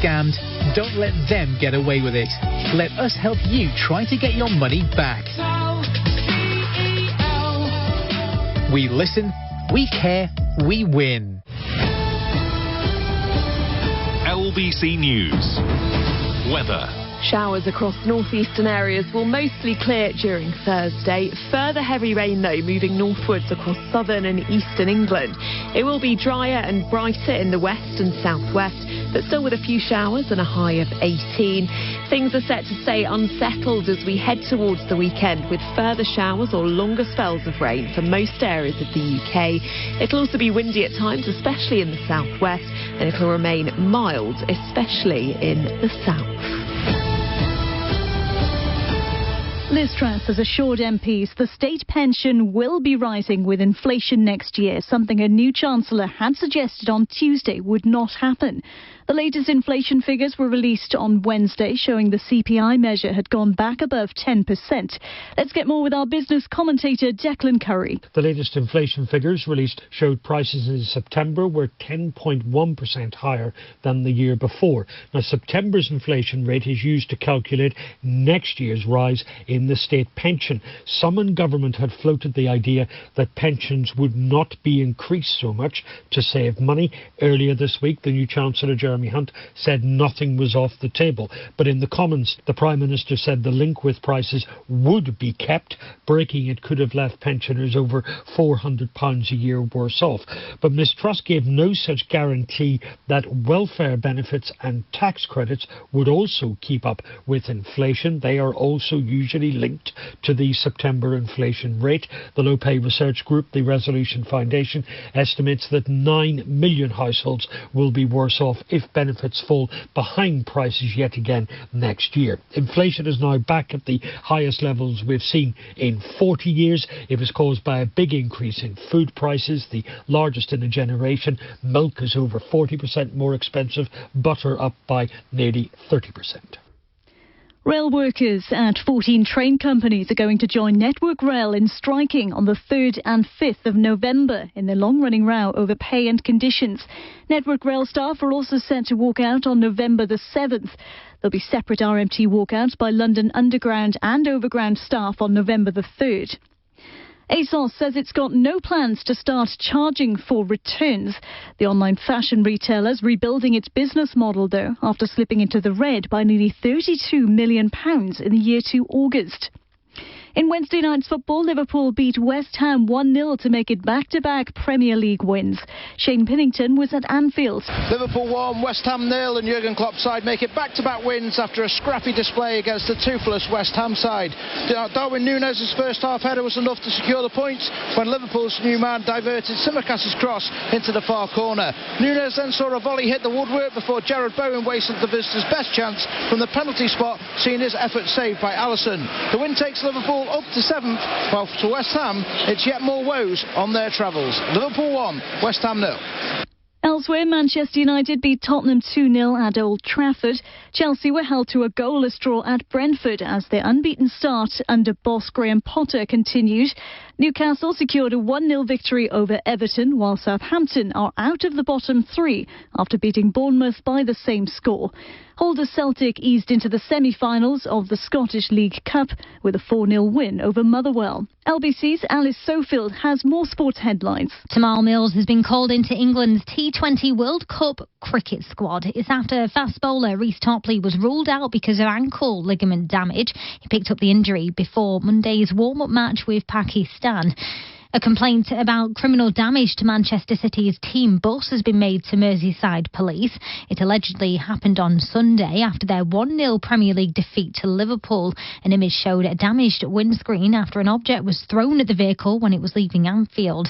scammed, don't let them get away with it. Let us help you try to get your money back. We listen, we care, we win. LBC News. Weather. Showers across northeastern areas will mostly clear during Thursday. Further heavy rain, though, moving northwards across southern and eastern England. It will be drier and brighter in the west and southwest, but still with a few showers and a high of 18. Things are set to stay unsettled as we head towards the weekend, with further showers or longer spells of rain for most areas of the UK. It'll also be windy at times, especially in the southwest, and it'll remain mild, especially in the south. Liz Truss has assured MPs the state pension will be rising with inflation next year, something a new Chancellor had suggested on Tuesday would not happen. The latest inflation figures were released on Wednesday, showing the CPI measure had gone back above 10%. Let's get more with our business commentator Declan Curry. The latest inflation figures released showed prices in September were 10.1% higher than the year before. Now, September's inflation rate is used to calculate next year's rise in the state pension. Some in government had floated the idea that pensions would not be increased so much to save money. Earlier this week, the new Chancellor, Jeremy Hunt, said nothing was off the table. But in the Commons, the Prime Minister said the link with prices would be kept. Breaking it could have left pensioners over £400 a year worse off. But Ms Truss gave no such guarantee that welfare benefits and tax credits would also keep up with inflation. They are also usually linked to the September inflation rate. The Low Pay Research Group, the Resolution Foundation, estimates that 9 million households will be worse off if benefits fall behind prices yet again next year. Inflation is now back at the highest levels we've seen in 40 years. It was caused by a big increase in food prices, the largest in a generation. Milk is over 40% more expensive, butter up by nearly 30%. Rail workers at 14 train companies are going to join Network Rail in striking on the 3rd and 5th of November in their long-running row over pay and conditions. Network Rail staff are also set to walk out on November the 7th. There'll be separate RMT walkouts by London Underground and Overground staff on November the 3rd. ASOS says it's got no plans to start charging for returns. The online fashion retailer's rebuilding its business model, though, after slipping into the red by nearly £32 million in the year to August. In Wednesday night's football, Liverpool beat West Ham 1-0 to make it back-to-back Premier League wins. Shane Pinnington was at Anfield. Liverpool 1, West Ham 0, and Jurgen Klopp's side make it back-to-back wins after a scrappy display against the toothless West Ham side. Darwin Núñez's first half header was enough to secure the points when Liverpool's new man diverted Tsimikas' cross into the far corner. Núñez then saw a volley hit the woodwork before Jared Bowen wasted the visitors' best chance from the penalty spot, seeing his effort saved by Alisson. The win takes Liverpool up to 7th, while to West Ham it's yet more woes on their travels. Liverpool 1, West Ham 0. Elsewhere, Manchester United beat Tottenham 2-0 at Old Trafford. Chelsea were held to a goalless draw at Brentford as their unbeaten start under boss Graham Potter continued. Newcastle secured a 1-0 victory over Everton, while Southampton are out of the bottom three after beating Bournemouth by the same score. Holders Celtic eased into the semi-finals of the Scottish League Cup with a 4-0 win over Motherwell. LBC's Alice Sofield has more sports headlines. Tamal Mills has been called into England's T20 World Cup cricket squad. It's after fast bowler Reece Topley was ruled out because of ankle ligament damage. He picked up the injury before Monday's warm-up match with Pakistan. A complaint about criminal damage to Manchester City's team bus has been made to Merseyside police. It allegedly happened on Sunday after their 1-0 Premier League defeat to Liverpool. An image showed a damaged windscreen after an object was thrown at the vehicle when it was leaving Anfield.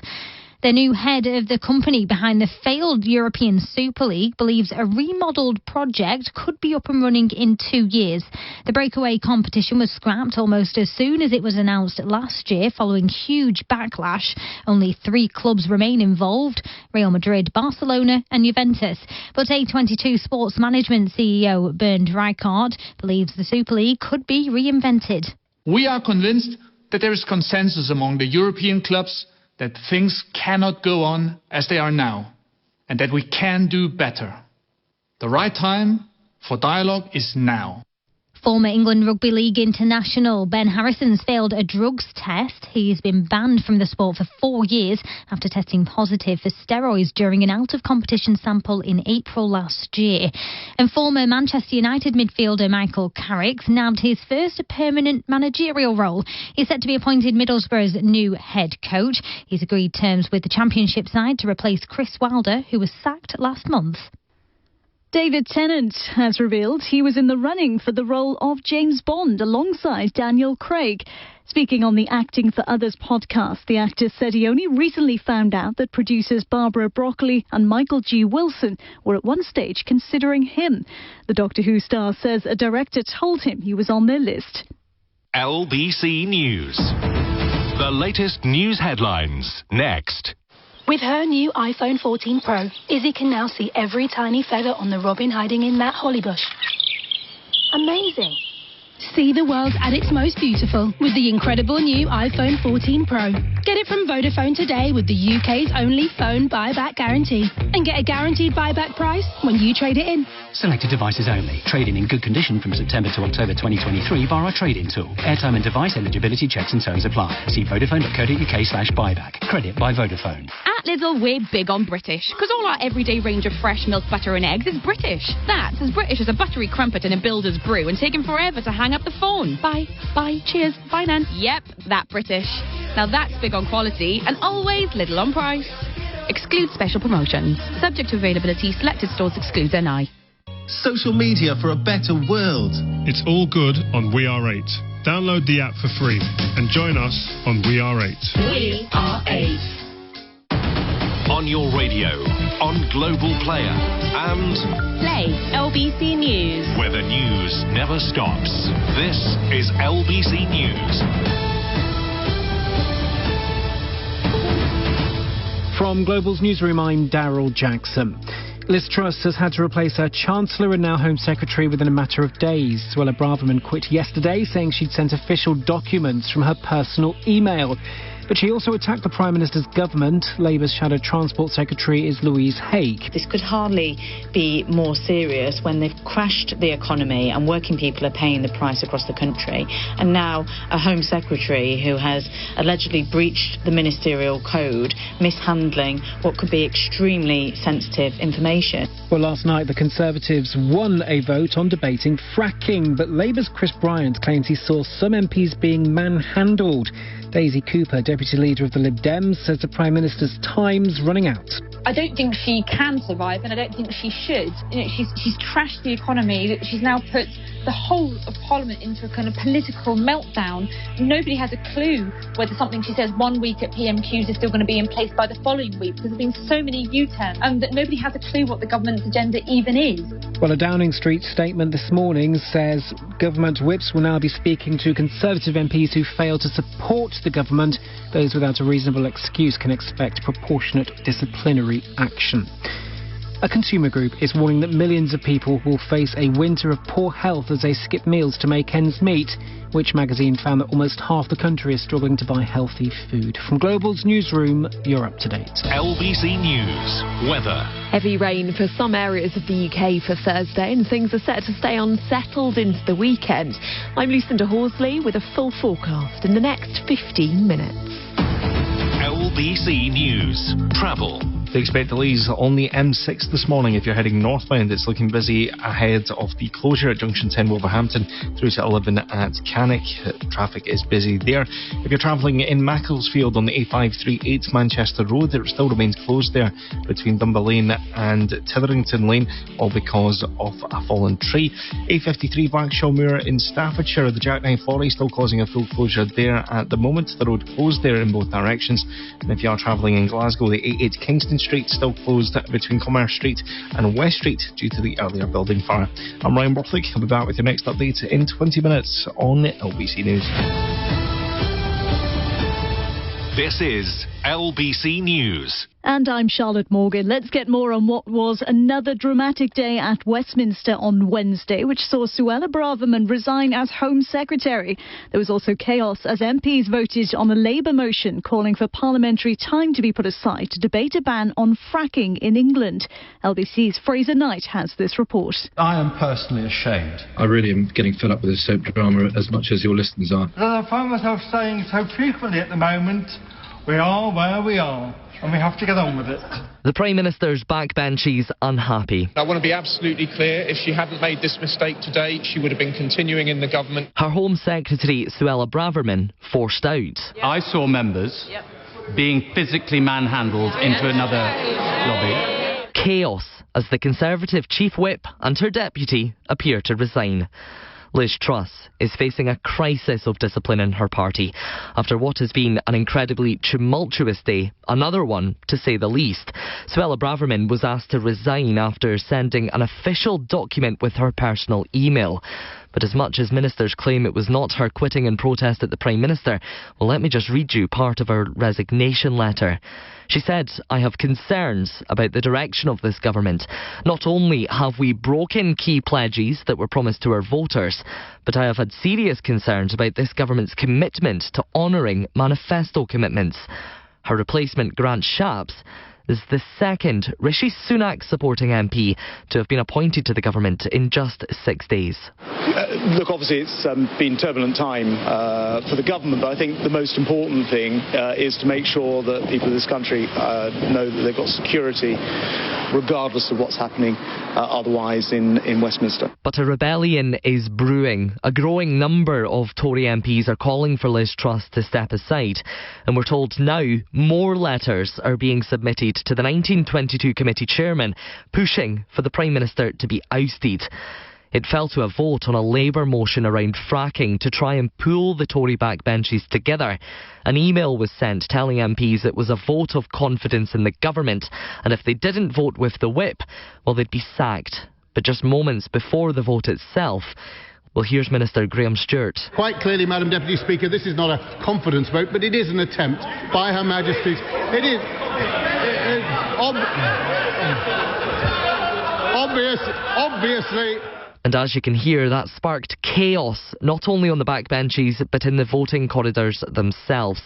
The new head of the company behind the failed European Super League believes a remodelled project could be up and running in 2 years. The breakaway competition was scrapped almost as soon as it was announced last year following huge backlash. Only 3 clubs remain involved: Real Madrid, Barcelona and Juventus. But A22 Sports Management CEO Bernd Rijkaard believes the Super League could be reinvented. We are convinced that there is consensus among the European clubs that things cannot go on as they are now, and that we can do better. The right time for dialogue is now. Former England Rugby League international Ben Harrison's failed a drugs test. He's been banned from the sport for 4 years after testing positive for steroids during an out-of-competition sample in April last year. And former Manchester United midfielder Michael Carrick's nabbed his first permanent managerial role. He's set to be appointed Middlesbrough's new head coach. He's agreed terms with the Championship side to replace Chris Wilder, who was sacked last month. David Tennant has revealed he was in the running for the role of James Bond alongside Daniel Craig. Speaking on the Acting for Others podcast, the actor said he only recently found out that producers Barbara Broccoli and Michael G. Wilson were at one stage considering him. The Doctor Who star says a director told him he was on their list. LBC News. The latest news headlines next. With her new iPhone 14 Pro, Izzy can now see every tiny feather on the robin hiding in that holly bush. Amazing. See the world at its most beautiful with the incredible new iPhone 14 Pro. Get it from Vodafone today with the UK's only phone buyback guarantee. And get a guaranteed buyback price when you trade it in. Selected devices only. Trade-in in good condition from September to October 2023 via our trade-in tool. Airtime and device eligibility checks and terms apply. See vodafone.co.uk/buyback. Credit by Vodafone. At Lidl, we're big on British, because all our everyday range of fresh milk, butter and eggs is British. That's as British as a buttery crumpet in a builder's brew and taking forever to hang up the phone. Bye, cheers, bye Nan. Yep, that British. Now that's big on quality and always Lidl on price. Excludes special promotions. Subject to availability, selected stores excludes NI. Social media for a better world. It's all good on We Are 8. Download the app for free and join us on We Are 8. We Are 8. On your radio, on Global Player and Play LBC News, where the news never stops. This is LBC News. From Global's newsroom, I'm Daryl Jackson. Liz Truss has had to replace her Chancellor and now Home Secretary within a matter of days. Suella Braverman quit yesterday, saying she'd sent official documents from her personal email. But she also attacked the Prime Minister's government. Labour's Shadow Transport Secretary is Louise Haigh. This could hardly be more serious when they've crashed the economy and working people are paying the price across the country. And now a Home Secretary who has allegedly breached the ministerial code, mishandling what could be extremely sensitive information. Well, last night the Conservatives won a vote on debating fracking, but Labour's Chris Bryant claims he saw some MPs being manhandled. Daisy Cooper, Deputy Leader of the Lib Dems, says the Prime Minister's time's running out. I don't think she can survive, and I don't think she should. You know, she's trashed the economy. She's now put the whole of Parliament into a kind of political meltdown. Nobody has a clue whether something she says one week at PMQs is still going to be in place by the following week, because there have been so many U-turns that nobody has a clue what the government's agenda even is. Well, a Downing Street statement this morning says government whips will now be speaking to Conservative MPs who fail to support the government. Those without a reasonable excuse can expect proportionate disciplinary action. A consumer group is warning that millions of people will face a winter of poor health as they skip meals to make ends meet. Which magazine found that almost half the country is struggling to buy healthy food. From Global's newsroom, you're up to date. LBC News. Weather. Heavy rain for some areas of the UK for Thursday, and things are set to stay unsettled into the weekend. I'm Lucinda Horsley with a full forecast in the next 15 minutes. LBC News. Travel. They expect delays on the M6 this morning. If you're heading northbound, it's looking busy ahead of the closure at Junction 10 Wolverhampton through to 11 at Cannock. Traffic is busy there. If you're travelling in Macclesfield on the A538 Manchester Road, it still remains closed there between Dunbar Lane and Titherington Lane, all because of a fallen tree. A53 Blackshawmoor in Staffordshire, the Jackknife Lorry still causing a full closure there at the moment. The road closed there in both directions. And if you are travelling in Glasgow, the A8 Kingston Street still closed between Commerce Street and West Street due to the earlier building fire. I'm Ryan Borthwick. I'll be back with your next update in 20 minutes on LBC News. This is LBC News. And I'm Charlotte Morgan. Let's get more on what was another dramatic day at Westminster on Wednesday, which saw Suella Braverman resign as Home Secretary. There was also chaos as MPs voted on a Labour motion calling for parliamentary time to be put aside to debate a ban on fracking in England. LBC's Fraser Knight has this report. I am personally ashamed. I really am getting fed up with this soap drama as much as your listeners are. As I find myself saying so frequently at the moment, we are where we are, and we have to get on with it. The Prime Minister's backbenchies unhappy. I want to be absolutely clear, if she hadn't made this mistake today, she would have been continuing in the government. Her Home Secretary, Suella Braverman, forced out. I saw members being physically manhandled into another lobby. Chaos as the Conservative Chief Whip and her deputy appear to resign. Liz Truss is facing a crisis of discipline in her party after what has been an incredibly tumultuous day, another one to say the least. Suella Braverman was asked to resign after sending an official document with her personal email. But as much as ministers claim it was not her quitting in protest at the Prime Minister, well, let me just read you part of her resignation letter. She said, "I have concerns about the direction of this government. Not only have we broken key pledges that were promised to our voters, but I have had serious concerns about this government's commitment to honouring manifesto commitments." Her replacement, Grant Shapps, is the second Rishi Sunak supporting MP to have been appointed to the government in just 6 days. Look, obviously it's been turbulent time for the government, but I think the most important thing is to make sure that people in this country know that they've got security regardless of what's happening otherwise in Westminster. But a rebellion is brewing. A growing number of Tory MPs are calling for Liz Truss to step aside, and we're told now more letters are being submitted to the 1922 committee chairman, pushing for the Prime Minister to be ousted. It fell to a vote on a Labour motion around fracking to try and pull the Tory backbenches together. An email was sent telling MPs it was a vote of confidence in the government, and if they didn't vote with the whip, well, they'd be sacked. But just moments before the vote itself, well, here's Minister Graham Stewart. Quite clearly, Madam Deputy Speaker, this is not a confidence vote, but it is an attempt by Her Majesty's. It is obviously. And as you can hear, that sparked chaos, not only on the backbenches, but in the voting corridors themselves.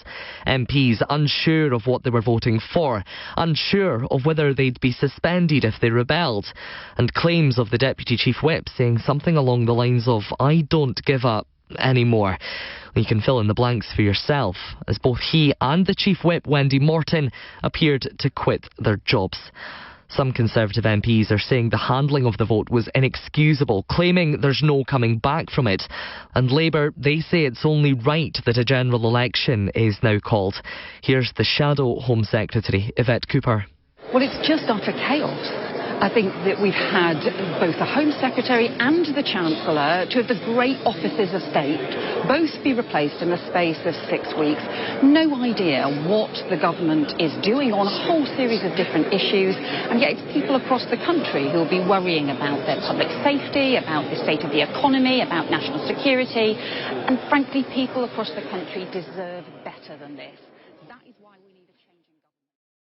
MPs unsure of what they were voting for, unsure of whether they'd be suspended if they rebelled, and claims of the Deputy Chief Whip saying something along the lines of, "I don't give up anymore." You can fill in the blanks for yourself, as both he and the Chief Whip, Wendy Morton, appeared to quit their jobs. Some Conservative MPs are saying the handling of the vote was inexcusable, claiming there's no coming back from it. And Labour, they say it's only right that a general election is now called. Here's the Shadow Home Secretary, Yvette Cooper. Well, it's just utter chaos. I think that we've had both the Home Secretary and the Chancellor, two of the great offices of state, both be replaced in the space of 6 weeks. No idea what the government is doing on a whole series of different issues, and yet it's people across the country who will be worrying about their public safety, about the state of the economy, about national security, and frankly, people across the country deserve better than this.